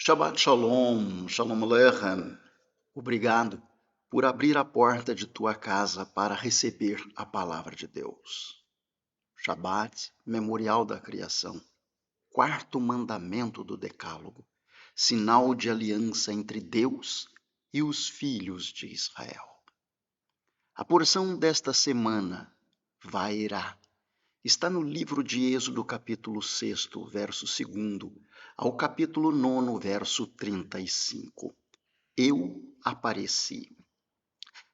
Shabbat Shalom, Shalom Aleichem. Obrigado por abrir a porta de tua casa para receber a palavra de Deus. Shabbat, memorial da criação, quarto mandamento do Decálogo, sinal de aliança entre Deus e os filhos de Israel. A porção desta semana, Vairá, está no livro de Êxodo, capítulo 6, verso 2, ao capítulo 9, verso 35. Eu apareci.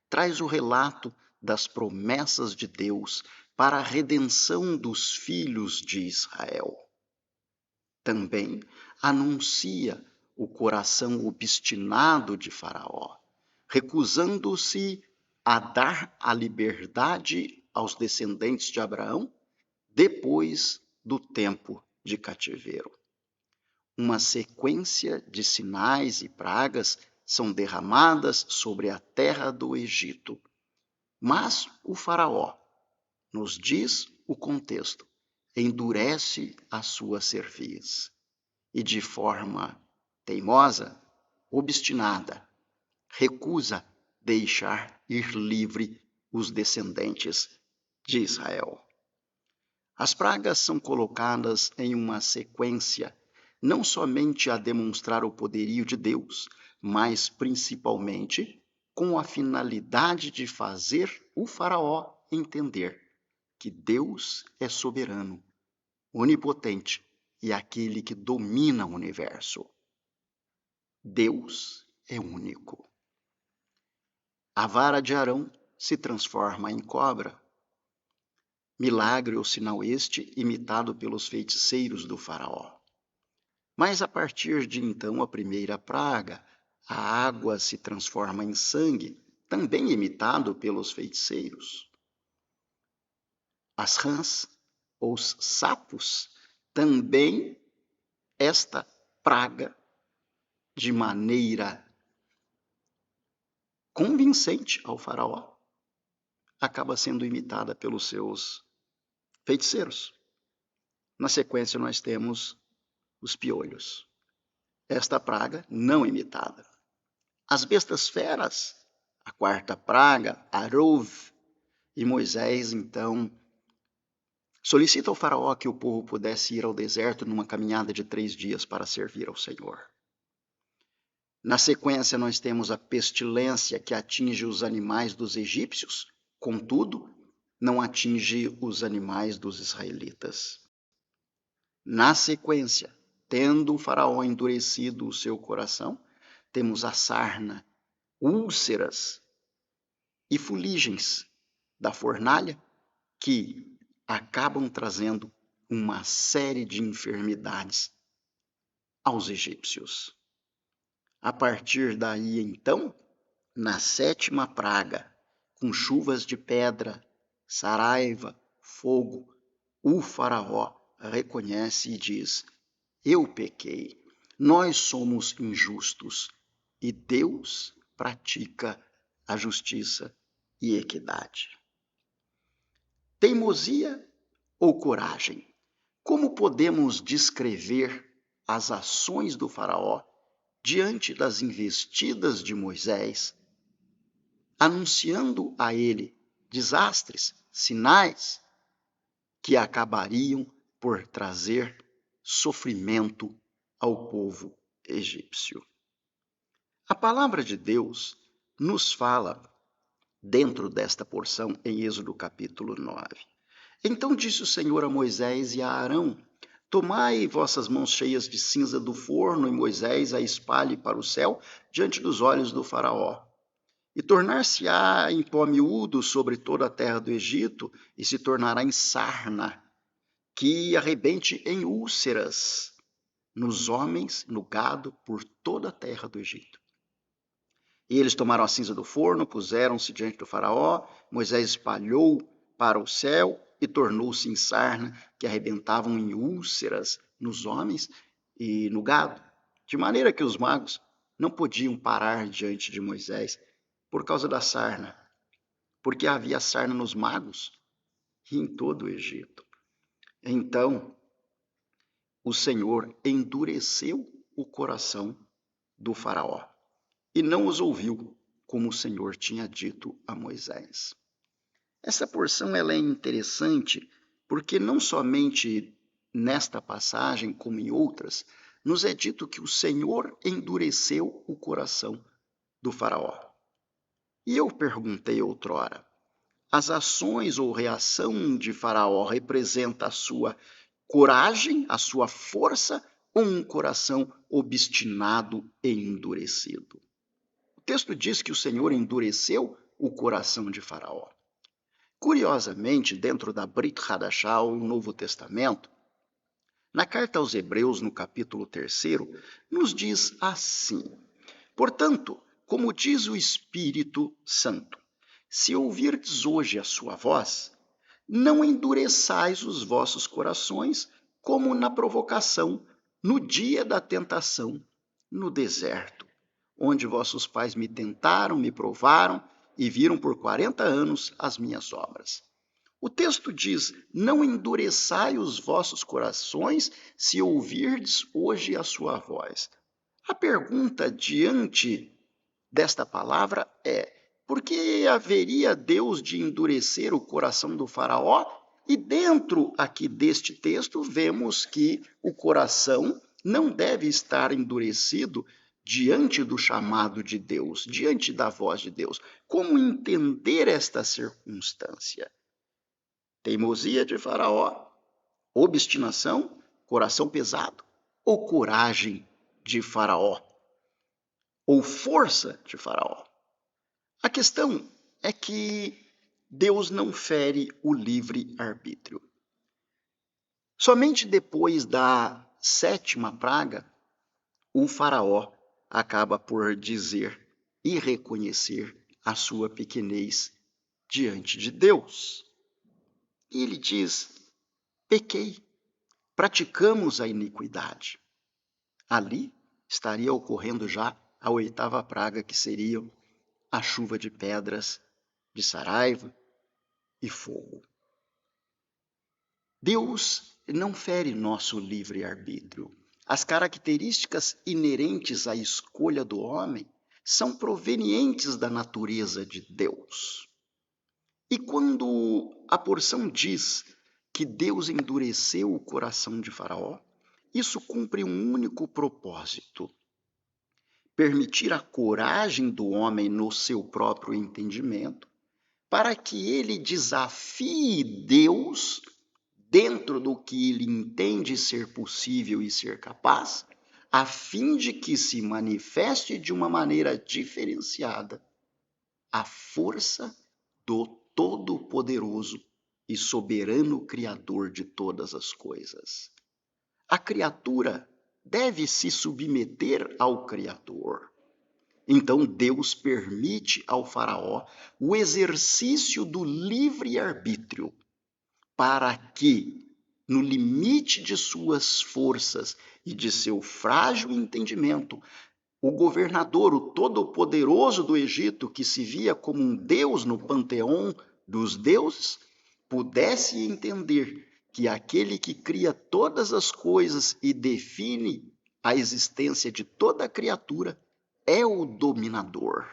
Traz o relato das promessas de Deus para a redenção dos filhos de Israel. Também anuncia o coração obstinado de Faraó, recusando-se a dar a liberdade aos descendentes de Abraão depois do tempo de cativeiro. Uma sequência de sinais e pragas são derramadas sobre a terra do Egito. Mas o faraó, nos diz o contexto, endurece a sua cerviz e de forma teimosa, obstinada, recusa deixar ir livre os descendentes de Israel. As pragas são colocadas em uma sequência não somente a demonstrar o poderio de Deus, mas principalmente com a finalidade de fazer o faraó entender que Deus é soberano, onipotente e aquele que domina o universo. Deus é único. A vara de Arão se transforma em cobra. Milagre ou sinal este imitado pelos feiticeiros do faraó. Mas a partir de então, a primeira praga, a água se transforma em sangue, também imitado pelos feiticeiros. As rãs, ou os sapos, também esta praga, de maneira convincente ao faraó, acaba sendo imitada pelos seus feiticeiros. Na sequência, nós temos os piolhos. Esta praga não imitada. As bestas feras, a quarta praga, Arov, e Moisés, então, solicita ao faraó que o povo pudesse ir ao deserto numa caminhada de 3 dias para servir ao Senhor. Na sequência, nós temos a pestilência que atinge os animais dos egípcios, contudo, não atinge os animais dos israelitas. Na sequência, tendo o faraó endurecido o seu coração, temos a sarna, úlceras e fuligens da fornalha que acabam trazendo uma série de enfermidades aos egípcios. A partir daí, então, na 7ª praga, com chuvas de pedra, saraiva, fogo, o faraó reconhece e diz: eu pequei, nós somos injustos e Deus pratica a justiça e equidade. Teimosia ou coragem? Como podemos descrever as ações do faraó diante das investidas de Moisés, anunciando a ele desastres, sinais que acabariam por trazer sofrimento ao povo egípcio? A palavra de Deus nos fala, dentro desta porção, em Êxodo capítulo 9. Então disse o Senhor a Moisés e a Arão: tomai vossas mãos cheias de cinza do forno, e Moisés a espalhe para o céu diante dos olhos do faraó. E tornar-se-á em pó miúdo sobre toda a terra do Egito, e se tornará em sarna, que arrebente em úlceras nos homens, no gado, por toda a terra do Egito. E eles tomaram a cinza do forno, puseram-se diante do faraó, Moisés espalhou para o céu e tornou-se em sarna, que arrebentavam em úlceras nos homens e no gado, de maneira que os magos não podiam parar diante de Moisés por causa da sarna, porque havia sarna nos magos e em todo o Egito. Então, o Senhor endureceu o coração do faraó, e não os ouviu, como o Senhor tinha dito a Moisés. Essa porção ela é interessante porque não somente nesta passagem, como em outras, nos é dito que o Senhor endureceu o coração do faraó. E eu perguntei outrora, as ações ou reação de faraó representa a sua coragem, a sua força ou um coração obstinado e endurecido? O texto diz que o Senhor endureceu o coração de faraó. Curiosamente, dentro da Brit Hadashah, o Novo Testamento, na carta aos Hebreus, no capítulo 3, nos diz assim: portanto, como diz o Espírito Santo, se ouvirdes hoje a sua voz, não endureçais os vossos corações, como na provocação, no dia da tentação, no deserto, onde vossos pais me tentaram, me provaram e viram por 40 anos as minhas obras. O texto diz, não endureçai os vossos corações se ouvirdes hoje a sua voz. A pergunta diante desta palavra é, por que haveria Deus de endurecer o coração do faraó? E dentro aqui deste texto, vemos que o coração não deve estar endurecido diante do chamado de Deus, diante da voz de Deus. Como entender esta circunstância? Teimosia de faraó, obstinação, coração pesado, ou coragem de faraó, ou força de faraó? A questão é que Deus não fere o livre-arbítrio. Somente depois da 7ª praga, o faraó acaba por dizer e reconhecer a sua pequenez diante de Deus. E ele diz, pequei, praticamos a iniquidade. Ali estaria ocorrendo já a 8ª praga, que seria a chuva de pedras, de saraiva e fogo. Deus não fere nosso livre-arbítrio. As características inerentes à escolha do homem são provenientes da natureza de Deus. E quando a porção diz que Deus endureceu o coração de Faraó, isso cumpre um único propósito: permitir a coragem do homem no seu próprio entendimento, para que ele desafie Deus dentro do que ele entende ser possível e ser capaz, a fim de que se manifeste de uma maneira diferenciada a força do Todo-Poderoso e soberano Criador de todas as coisas. A criatura deve se submeter ao Criador. Então Deus permite ao faraó o exercício do livre-arbítrio para que, no limite de suas forças e de seu frágil entendimento, o governador, o todo-poderoso do Egito, que se via como um deus no panteão dos deuses, pudesse entender que aquele que cria todas as coisas e define a existência de toda a criatura é o dominador,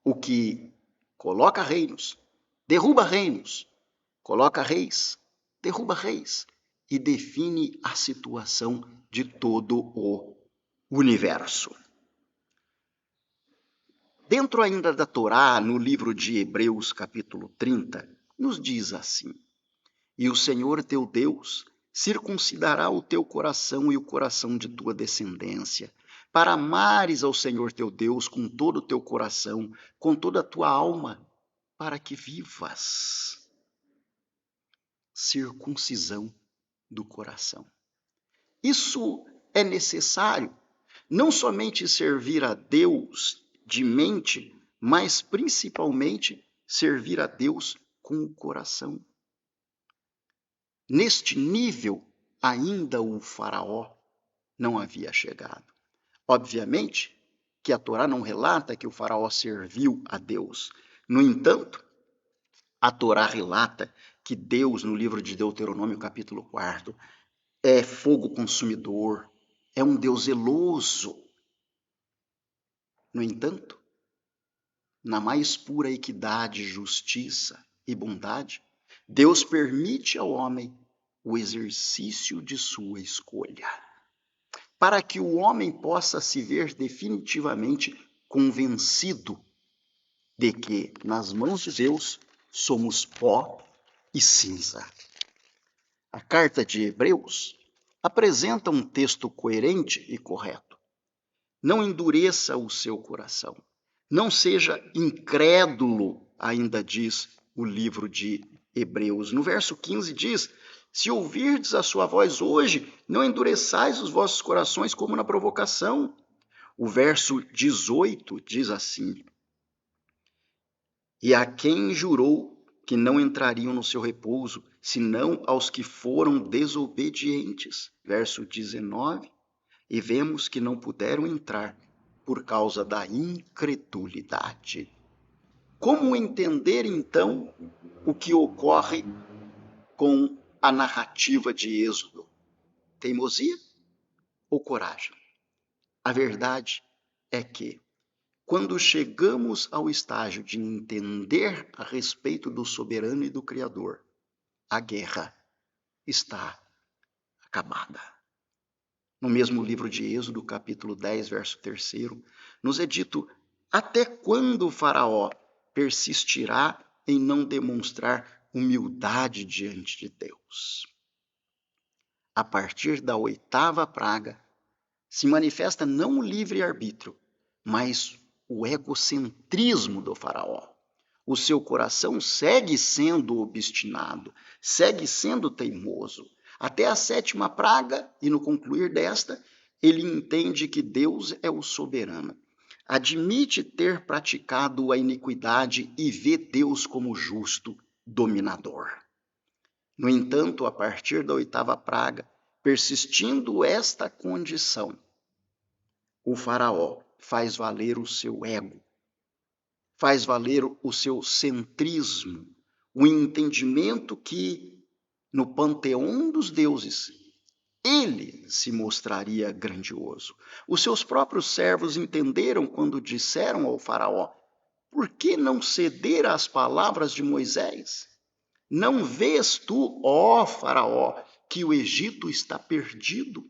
o que coloca reinos, derruba reinos, coloca reis, derruba reis e define a situação de todo o universo. Dentro ainda da Torá, no livro de Hebreus, capítulo 30, nos diz assim: e o Senhor teu Deus circuncidará o teu coração e o coração de tua descendência, para amares ao Senhor teu Deus com todo o teu coração, com toda a tua alma, para que vivas. Circuncisão do coração. Isso é necessário, não somente servir a Deus de mente, mas principalmente servir a Deus com o coração. Neste nível, ainda o faraó não havia chegado. Obviamente que a Torá não relata que o faraó serviu a Deus. No entanto, a Torá relata que Deus, no livro de Deuteronômio, capítulo 4, é fogo consumidor, é um Deus zeloso. No entanto, na mais pura equidade, justiça e bondade, Deus permite ao homem o exercício de sua escolha, para que o homem possa se ver definitivamente convencido de que, nas mãos de Deus, somos pó e cinza. A carta de Hebreus apresenta um texto coerente e correto. Não endureça o seu coração. Não seja incrédulo, ainda diz o livro de Hebreus. No verso 15 diz: se ouvirdes a sua voz hoje, não endureçais os vossos corações como na provocação. O verso 18 diz assim: e a quem jurou que não entrariam no seu repouso, senão aos que foram desobedientes. Verso 19, e vemos que não puderam entrar por causa da incredulidade. Como entender, então, o que ocorre com a narrativa de Êxodo? Teimosia ou coragem? A verdade é que, quando chegamos ao estágio de entender a respeito do soberano e do Criador, a guerra está acabada. No mesmo livro de Êxodo, capítulo 10, verso 3, nos é dito: até quando o faraó persistirá em não demonstrar humildade diante de Deus? A partir da 8ª praga, se manifesta não o livre-arbítrio, mas o egocentrismo do faraó. O seu coração segue sendo obstinado, segue sendo teimoso. Até a 7ª praga, e no concluir desta, ele entende que Deus é o soberano. Admite ter praticado a iniquidade e vê Deus como justo dominador. No entanto, a partir da 8ª praga, persistindo esta condição, o faraó faz valer o seu ego, faz valer o seu centrismo, o entendimento que, no panteão dos deuses, ele se mostraria grandioso. Os seus próprios servos entenderam quando disseram ao faraó: por que não ceder às palavras de Moisés? Não vês tu, ó faraó, que o Egito está perdido?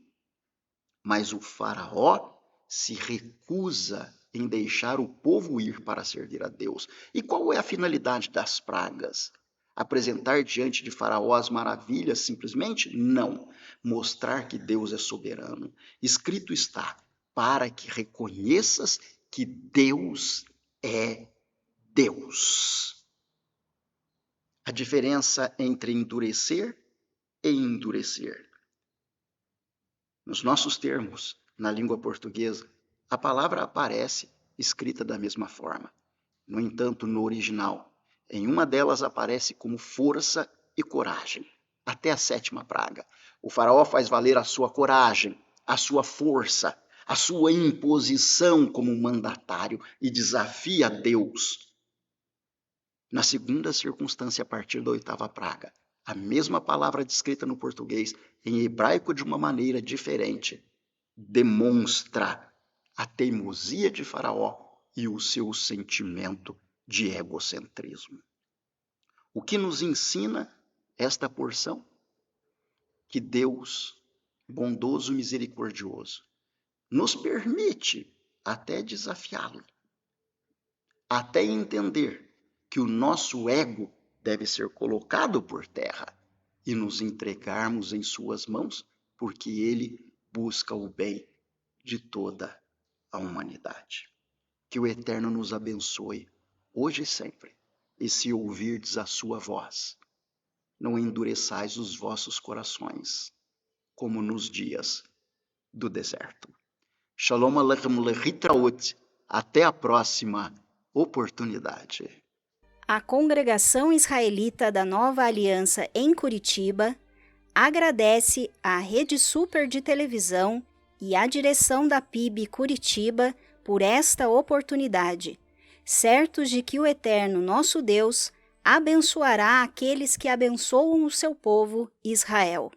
Mas o faraó se recusa em deixar o povo ir para servir a Deus. E qual é a finalidade das pragas? Apresentar diante de Faraó as maravilhas simplesmente? Não. Mostrar que Deus é soberano. Escrito está: para que reconheças que Deus é Deus. A diferença entre endurecer e endurecer. Nos nossos termos, na língua portuguesa, a palavra aparece escrita da mesma forma. No entanto, no original, em uma delas aparece como força e coragem. Até a 7ª praga, o faraó faz valer a sua coragem, a sua força, a sua imposição como mandatário e desafia Deus. Na segunda circunstância, a partir da 8ª praga, a mesma palavra descrita no português, em hebraico de uma maneira diferente, demonstra a teimosia de Faraó e o seu sentimento de egocentrismo. O que nos ensina esta porção? Que Deus, bondoso e misericordioso, nos permite até desafiá-lo, até entender que o nosso ego deve ser colocado por terra e nos entregarmos em suas mãos, porque ele busca o bem de toda a humanidade. Que o Eterno nos abençoe, hoje e sempre, e se ouvirdes a sua voz, não endureçais os vossos corações, como nos dias do deserto. Shalom Aleichem Lehitraot. Até a próxima oportunidade. A Congregação Israelita da Nova Aliança em Curitiba agradece à Rede Super de Televisão e à direção da PIB Curitiba por esta oportunidade, certos de que o Eterno nosso Deus abençoará aqueles que abençoam o seu povo Israel.